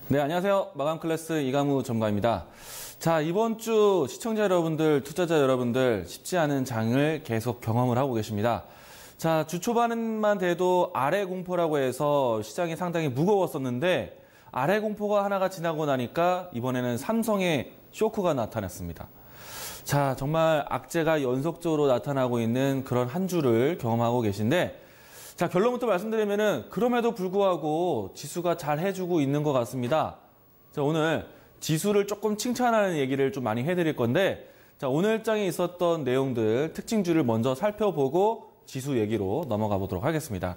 네, 안녕하세요. 마감 클래스 이강우 전문가입니다. 자, 이번 주 시청자 여러분들, 투자자 여러분들 쉽지 않은 장을 계속 경험을 하고 계십니다. 자, 주 초반만 돼도 아래 공포라고 해서 시장이 상당히 무거웠었는데 아래 공포가 하나가 지나고 나니까 이번에는 삼성의 쇼크가 나타났습니다. 자, 정말 악재가 연속적으로 나타나고 있는 그런 한 주를 경험하고 계신데, 자, 결론부터 말씀드리면은 그럼에도 불구하고 지수가 잘 해주고 있는 것 같습니다. 자, 오늘 지수를 조금 칭찬하는 얘기를 좀 많이 해드릴 건데, 자, 오늘 장에 있었던 내용들 특징주를 먼저 살펴보고 지수 얘기로 넘어가 보도록 하겠습니다.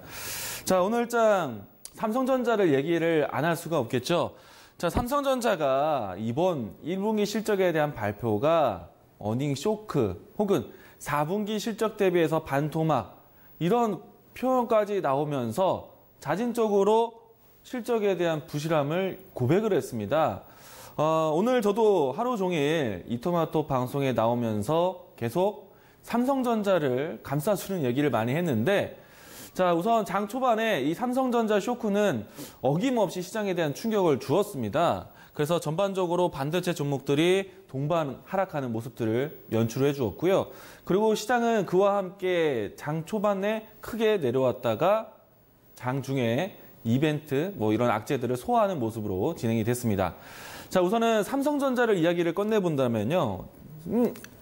자, 오늘 장 삼성전자를 얘기를 안 할 수가 없겠죠. 자, 삼성전자가 이번 1분기 실적에 대한 발표가 어닝 쇼크 혹은 4분기 실적 대비해서 반토막 이런 표현까지 나오면서 자진적으로 실적에 대한 부실함을 고백을 했습니다. 오늘 저도 하루 종일 이토마토 방송에 나오면서 계속 삼성전자를 감싸주는 얘기를 많이 했는데, 자, 우선 장 초반에 이 삼성전자 쇼크는 어김없이 시장에 대한 충격을 주었습니다. 그래서 전반적으로 반도체 종목들이 동반 하락하는 모습들을 연출해 주었고요. 그리고 시장은 그와 함께 장 초반에 크게 내려왔다가 장 중에 이벤트, 이런 악재들을 소화하는 모습으로 진행이 됐습니다. 자, 우선은 삼성전자를 이야기를 꺼내본다면요.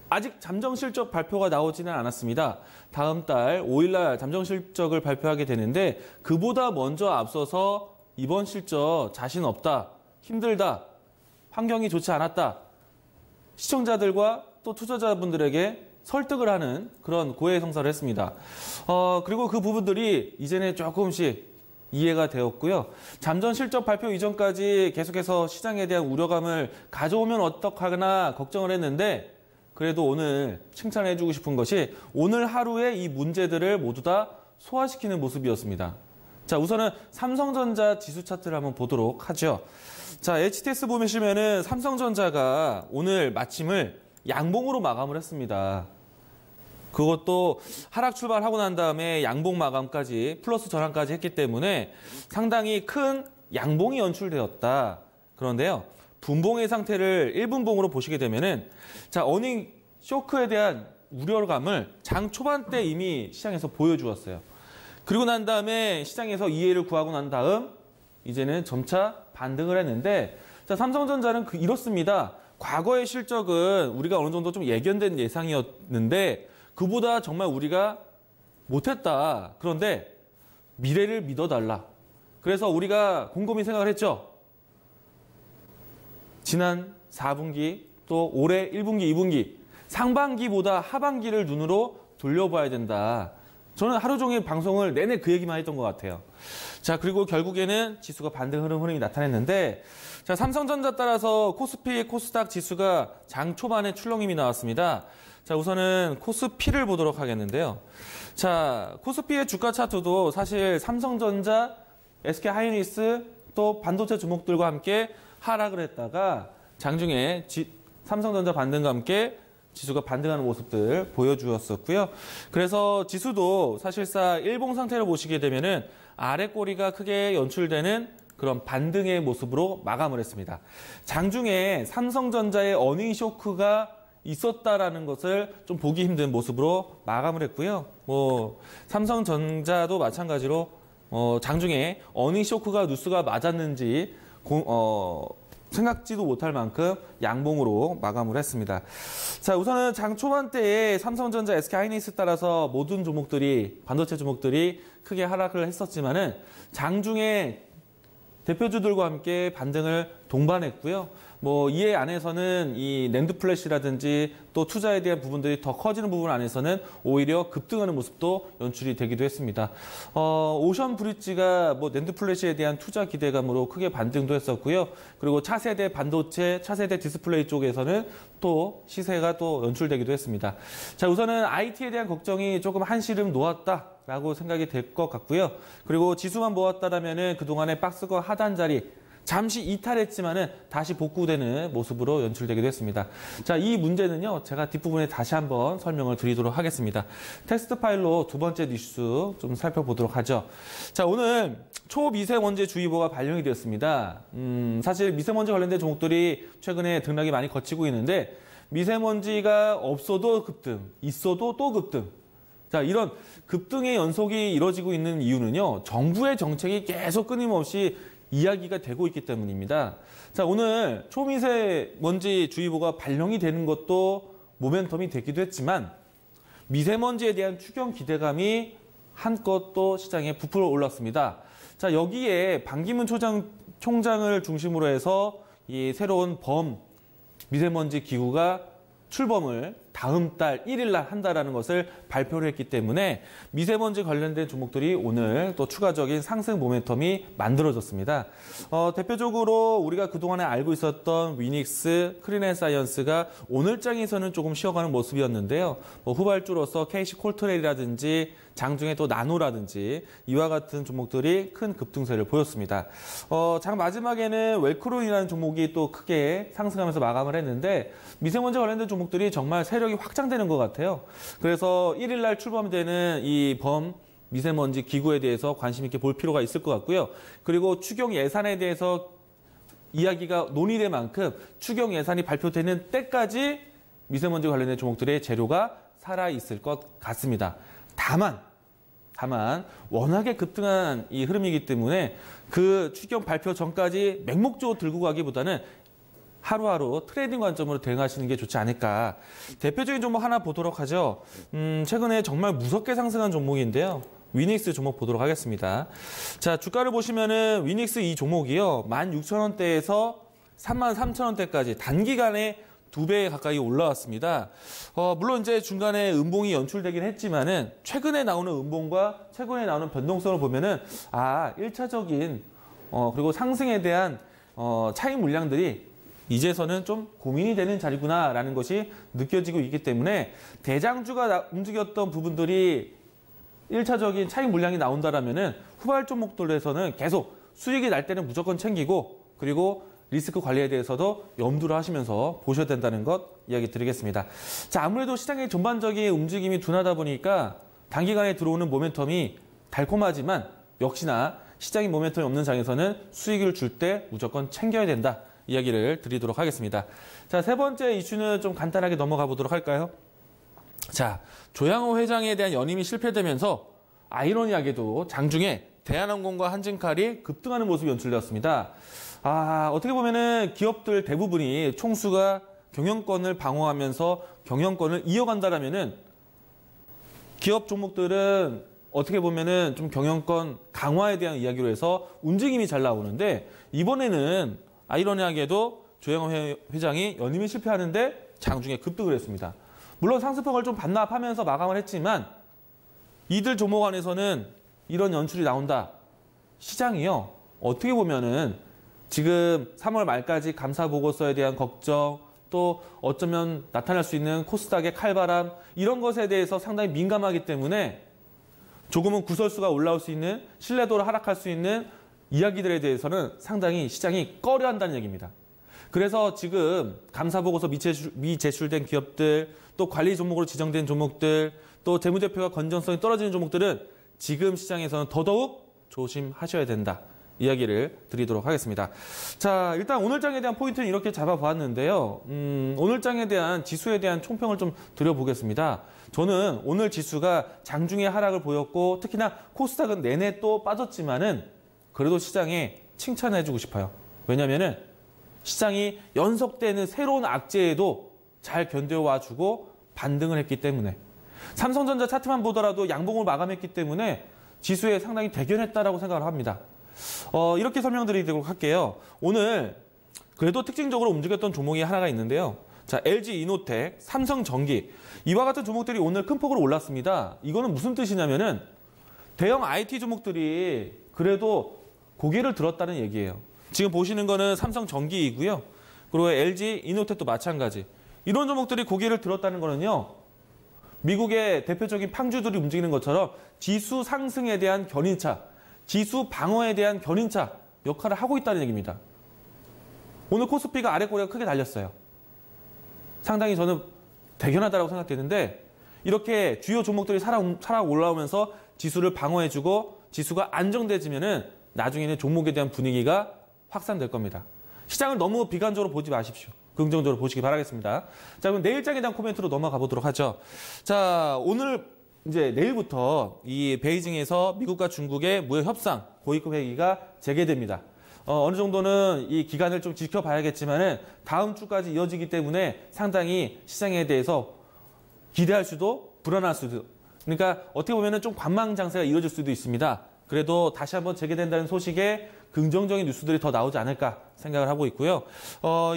아직 잠정 실적 발표가 나오지는 않았습니다. 다음 달 5일날 잠정 실적을 발표하게 되는데, 그보다 먼저 앞서서 이번 실적 자신 없다, 힘들다, 환경이 좋지 않았다, 시청자들과 또 투자자분들에게 설득을 하는 그런 고해성사를 했습니다. 그리고 그 부분들이 이제는 조금씩 이해가 되었고요. 잠정 실적 발표 이전까지 계속해서 시장에 대한 우려감을 가져오면 어떡하나 걱정을 했는데, 그래도 오늘 칭찬해주고 싶은 것이 오늘 하루에 이 문제들을 모두 다 소화시키는 모습이었습니다. 자, 우선은 삼성전자 지수 차트를 한번 보도록 하죠. 자, HTS 보시면은 삼성전자가 오늘 마침을 양봉으로 마감을 했습니다. 그것도 하락 출발하고 난 다음에 양봉 마감까지 플러스 전환까지 했기 때문에 상당히 큰 양봉이 연출되었다. 그런데요, 분봉의 상태를 1분봉으로 보시게 되면은, 자, 어닝 쇼크에 대한 우려감을 장 초반 때 이미 시장에서 보여주었어요. 그리고 난 다음에 시장에서 이해를 구하고 난 다음 이제는 점차 반등을 했는데, 자, 삼성전자는 이렇습니다. 과거의 실적은 우리가 어느 정도 좀 예견된 예상이었는데 그보다 정말 우리가 못했다. 그런데 미래를 믿어달라. 그래서 우리가 곰곰이 생각을 했죠. 지난 4분기 또 올해 1분기, 2분기 상반기보다 하반기를 눈으로 돌려봐야 된다. 저는 하루 종일 방송을 내내 그 얘기만 했던 것 같아요. 자, 그리고 결국에는 지수가 반등 흐름이 나타냈는데, 자, 삼성전자 따라서 코스피, 코스닥 지수가 장 초반에 출렁임이 나왔습니다. 자, 우선은 코스피를 보도록 하겠는데요. 자, 코스피의 주가 차트도 사실 삼성전자, SK하이닉스 또 반도체 종목들과 함께 하락을 했다가 장중에 삼성전자 반등과 함께 지수가 반등하는 모습들 보여주었었고요. 그래서 지수도 사실상 일봉 상태를 보시게 되면은 아래 꼬리가 크게 연출되는 그런 반등의 모습으로 마감을 했습니다. 장중에 삼성전자의 어닝 쇼크가 있었다라는 것을 좀 보기 힘든 모습으로 마감을 했고요. 삼성전자도 마찬가지로 장중에 어닝 쇼크가 뉴스가 맞았는지 생각지도 못할 만큼 양봉으로 마감을 했습니다. 자, 우선은 장 초반 때에 삼성전자, SK하이닉스 따라서 모든 종목들이, 반도체 종목들이 크게 하락을 했었지만은 장중에 대표주들과 함께 반등을 동반했고요. 이에 안에서는 이 낸드 플래시라든지 또 투자에 대한 부분들이 더 커지는 부분 안에서는 오히려 급등하는 모습도 연출이 되기도 했습니다. 오션 브릿지가 낸드 플래시에 대한 투자 기대감으로 크게 반등도 했었고요. 그리고 차세대 반도체, 차세대 디스플레이 쪽에서는 또 시세가 또 연출되기도 했습니다. 자, 우선은 IT에 대한 걱정이 조금 한시름 놓았다라고 생각이 될 것 같고요. 그리고 지수만 보았다라면은 그동안의 박스권 하단 자리, 잠시 이탈했지만은 다시 복구되는 모습으로 연출되기도 했습니다. 자, 이 문제는요, 제가 뒷부분에 다시 한번 설명을 드리도록 하겠습니다. 텍스트 파일로 두 번째 뉴스 좀 살펴보도록 하죠. 자, 오늘 초미세먼지주의보가 발령이 되었습니다. 사실 미세먼지 관련된 종목들이 최근에 등락이 많이 거치고 있는데 미세먼지가 없어도 급등, 있어도 또 급등. 자, 이런 급등의 연속이 이루어지고 있는 이유는요, 정부의 정책이 계속 끊임없이 이야기가 되고 있기 때문입니다. 자, 오늘 초미세먼지주의보가 발령이 되는 것도 모멘텀이 되기도 했지만 미세먼지에 대한 추경 기대감이 한껏 또 시장에 부풀어 올랐습니다. 자, 여기에 반기문 총장을 중심으로 해서 이 새로운 미세먼지 기구가 출범을 다음 달 1일 날 한다라는 것을 발표를 했기 때문에 미세먼지 관련된 종목들이 오늘 또 추가적인 상승 모멘텀이 만들어졌습니다. 대표적으로 우리가 그동안에 알고 있었던 위닉스, 크린앤사이언스가 오늘장에서는 조금 쉬어가는 모습이었는데요. 후발주로서 KC콜트레일이라든지 장중에 또 나노라든지 이와 같은 종목들이 큰 급등세를 보였습니다. 장 마지막에는 웰크론이라는 종목이 또 크게 상승하면서 마감을 했는데 미세먼지 관련된 종목들이 정말 세력이 확장되는 것 같아요. 그래서 1일 날 출범되는 이 미세먼지 기구에 대해서 관심 있게 볼 필요가 있을 것 같고요. 그리고 추경 예산에 대해서 이야기가 논의될 만큼 추경 예산이 발표되는 때까지 미세먼지 관련된 종목들의 재료가 살아있을 것 같습니다. 다만 워낙에 급등한 이 흐름이기 때문에 그 추경 발표 전까지 맹목적으로 들고 가기보다는 하루하루 트레이딩 관점으로 대응하시는 게 좋지 않을까. 대표적인 종목 하나 보도록 하죠. 최근에 정말 무섭게 상승한 종목인데요. 위닉스 종목 보도록 하겠습니다. 자, 주가를 보시면은 위닉스 이 종목이요. 16,000원대에서 33,000원대까지 단기간에 2배 가까이 올라왔습니다. 물론 이제 중간에 음봉이 연출되긴 했지만은 최근에 나오는 음봉과 최근에 나오는 변동성을 보면은 1차적인 그리고 상승에 대한 차익 물량들이 이제서는 좀 고민이 되는 자리구나라는 것이 느껴지고 있기 때문에 대장주가 움직였던 부분들이 1차적인 차익 물량이 나온다라면은 후발 종목들에서는 계속 수익이 날 때는 무조건 챙기고 그리고 리스크 관리에 대해서도 염두를 하시면서 보셔야 된다는 것 이야기 드리겠습니다. 자, 아무래도 시장의 전반적인 움직임이 둔하다 보니까 단기간에 들어오는 모멘텀이 달콤하지만 역시나 시장의 모멘텀이 없는 장에서는 수익을 줄 때 무조건 챙겨야 된다. 이야기를 드리도록 하겠습니다. 자, 세 번째 이슈는 좀 간단하게 넘어가 보도록 할까요? 자, 조양호 회장에 대한 연임이 실패되면서 아이러니하게도 장중에 대한항공과 한진칼이 급등하는 모습이 연출되었습니다. 어떻게 보면은 기업들 대부분이 총수가 경영권을 방어하면서 경영권을 이어간다라면은 기업 종목들은 어떻게 보면은 좀 경영권 강화에 대한 이야기로 해서 움직임이 잘 나오는데 이번에는 아이러니하게도 조양호 회장이 연임이 실패하는데 장중에 급등을 했습니다. 물론 상승폭을 좀 반납하면서 마감을 했지만 이들 종목 안에서는 이런 연출이 나온다. 시장이요. 어떻게 보면은 지금 3월 말까지 감사 보고서에 대한 걱정, 또 어쩌면 나타날 수 있는 코스닥의 칼바람 이런 것에 대해서 상당히 민감하기 때문에 조금은 구설수가 올라올 수 있는 신뢰도를 하락할 수 있는 이야기들에 대해서는 상당히 시장이 꺼려한다는 얘기입니다. 그래서 지금 감사보고서 미제출된 기업들, 또 관리 종목으로 지정된 종목들, 또 재무제표가 건전성이 떨어지는 종목들은 지금 시장에서는 더더욱 조심하셔야 된다. 이야기를 드리도록 하겠습니다. 자, 일단 오늘장에 대한 포인트는 이렇게 잡아보았는데요. 오늘장에 대한 지수에 대한 총평을 좀 드려보겠습니다. 저는 오늘 지수가 장중에 하락을 보였고 특히나 코스닥은 내내 또 빠졌지만은 그래도 시장에 칭찬해주고 싶어요. 왜냐면은 시장이 연속되는 새로운 악재에도 잘 견뎌와주고 반등을 했기 때문에 삼성전자 차트만 보더라도 양봉을 마감했기 때문에 지수에 상당히 대견했다라고 생각을 합니다. 이렇게 설명드리도록 할게요. 오늘 그래도 특징적으로 움직였던 종목이 하나가 있는데요. 자, LG이노텍, 삼성전기 이와 같은 종목들이 오늘 큰 폭으로 올랐습니다. 이거는 무슨 뜻이냐면은 대형 IT 종목들이 그래도 고개를 들었다는 얘기예요. 지금 보시는 거는 삼성전기이고요. 그리고 LG이노텍도 마찬가지. 이런 종목들이 고개를 들었다는 거는요. 미국의 대표적인 팡주들이 움직이는 것처럼 지수 상승에 대한 견인차, 지수 방어에 대한 견인차 역할을 하고 있다는 얘기입니다. 오늘 코스피가 아래 꼬리가 크게 달렸어요. 상당히 저는 대견하다고 생각되는데 이렇게 주요 종목들이 살아 올라오면서 지수를 방어해주고 지수가 안정돼지면은 나중에는 종목에 대한 분위기가 확산될 겁니다. 시장을 너무 비관적으로 보지 마십시오. 긍정적으로 보시기 바라겠습니다. 자, 그럼 내일장에 대한 코멘트로 넘어가 보도록 하죠. 자, 오늘 이제 내일부터 이 베이징에서 미국과 중국의 무역 협상 고위급 회의가 재개됩니다. 어느 정도는 이 기간을 좀 지켜봐야겠지만은 다음 주까지 이어지기 때문에 상당히 시장에 대해서 기대할 수도 불안할 수도. 그러니까 어떻게 보면은 좀 관망 장세가 이어질 수도 있습니다. 그래도 다시 한번 재개된다는 소식에 긍정적인 뉴스들이 더 나오지 않을까 생각을 하고 있고요.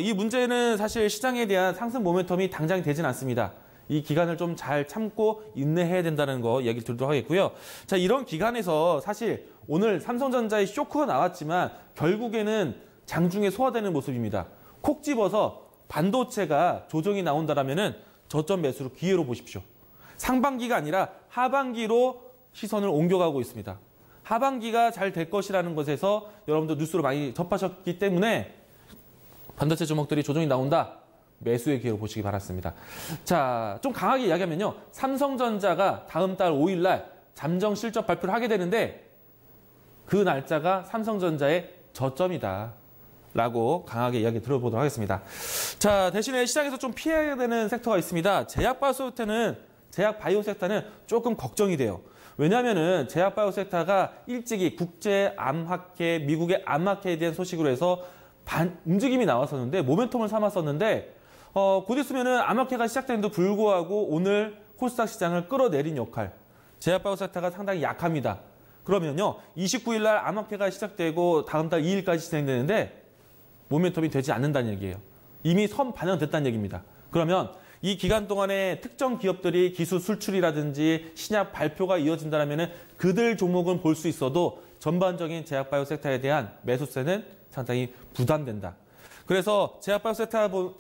이 문제는 사실 시장에 대한 상승 모멘텀이 당장이 되진 않습니다. 이 기간을 좀 잘 참고 인내해야 된다는 거 얘기를 드리도록 하겠고요. 자, 이런 기간에서 사실 오늘 삼성전자의 쇼크가 나왔지만 결국에는 장중에 소화되는 모습입니다. 콕 집어서 반도체가 조정이 나온다라면은 저점 매수로 기회로 보십시오. 상반기가 아니라 하반기로 시선을 옮겨가고 있습니다. 하반기가 잘 될 것이라는 것에서 여러분들 뉴스로 많이 접하셨기 때문에 반도체 종목들이 조정이 나온다. 매수의 기회로 보시기 바랐습니다. 자, 좀 강하게 이야기하면요. 삼성전자가 다음 달 5일 날 잠정 실적 발표를 하게 되는데 그 날짜가 삼성전자의 저점이다. 라고 강하게 이야기 들어보도록 하겠습니다. 자, 대신에 시장에서 좀 피해야 되는 섹터가 있습니다. 제약바이오 섹터는 조금 걱정이 돼요. 왜냐하면은 제약바이오 섹터가 일찍이 국제 암학회, 미국의 암학회에 대한 소식으로 해서 움직임이 나왔었는데 모멘텀을 삼았었는데 곧 있으면은 암학회가 시작되는데도 불구하고 오늘 코스닥 시장을 끌어내린 역할. 제약바이오 섹터가 상당히 약합니다. 그러면요, 29일 날 암학회가 시작되고 다음 달 2일까지 진행되는데 모멘텀이 되지 않는다는 얘기예요. 이미 선 반영됐다는 얘기입니다. 그러면 이 기간 동안에 특정 기업들이 기술 수출이라든지 신약 발표가 이어진다면 그들 종목은 볼 수 있어도 전반적인 제약바이오 섹터에 대한 매수세는 상당히 부담된다. 그래서 제약바이오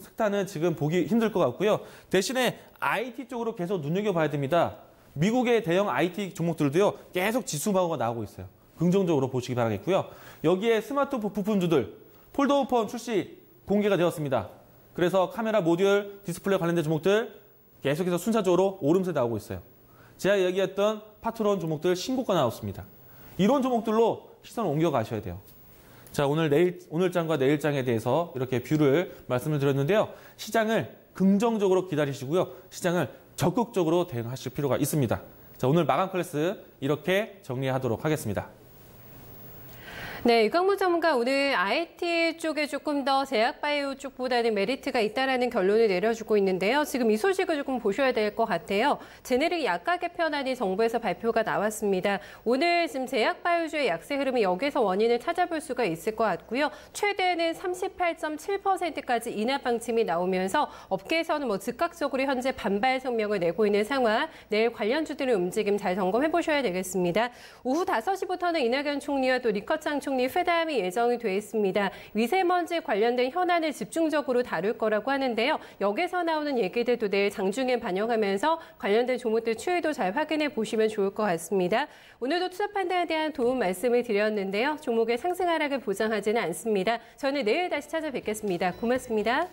섹터는 지금 보기 힘들 것 같고요. 대신에 IT 쪽으로 계속 눈여겨봐야 됩니다. 미국의 대형 IT 종목들도요, 계속 지수 방어가 나오고 있어요. 긍정적으로 보시기 바라겠고요. 여기에 스마트폰 부품주들, 폴더오폰 출시 공개가 되었습니다. 그래서 카메라 모듈, 디스플레이 관련된 종목들 계속해서 순차적으로 오름세 나오고 있어요. 제가 얘기했던 파트론 종목들 신고가 나왔습니다. 이런 종목들로 시선을 옮겨가셔야 돼요. 자, 오늘장과 내일장에 대해서 이렇게 뷰를 말씀을 드렸는데요. 시장을 긍정적으로 기다리시고요. 시장을 적극적으로 대응하실 필요가 있습니다. 자, 오늘 마감 클래스 이렇게 정리하도록 하겠습니다. 네, 유강무 전문가 오늘 IT 쪽에 조금 더 제약바이오 쪽보다는 메리트가 있다라는 결론을 내려주고 있는데요. 지금 이 소식을 조금 보셔야 될 것 같아요. 제네릭 약가 개편안이 정부에서 발표가 나왔습니다. 오늘 지금 제약바이오주의 약세 흐름이 여기서 원인을 찾아볼 수가 있을 것 같고요. 최대는 38.7%까지 인하 방침이 나오면서 업계에서는 즉각적으로 현재 반발 성명을 내고 있는 상황. 내일 관련주들의 움직임 잘 점검해 보셔야 되겠습니다. 오후 5시부터는 이낙연 총리와 또 리커창 총리 회담이 예정이 돼 있습니다. 미세먼지 관련된 현안을 집중적으로 다룰 거라고 하는데요. 여기서 나오는 얘기들도 내일 장중에 반영하면서 관련된 종목들 추이도 잘 확인해 보시면 좋을 것 같습니다. 오늘도 투자 판단에 대한 도움 말씀을 드렸는데요. 종목의 상승 하락을 보장하지는 않습니다. 저는 내일 다시 찾아뵙겠습니다. 고맙습니다.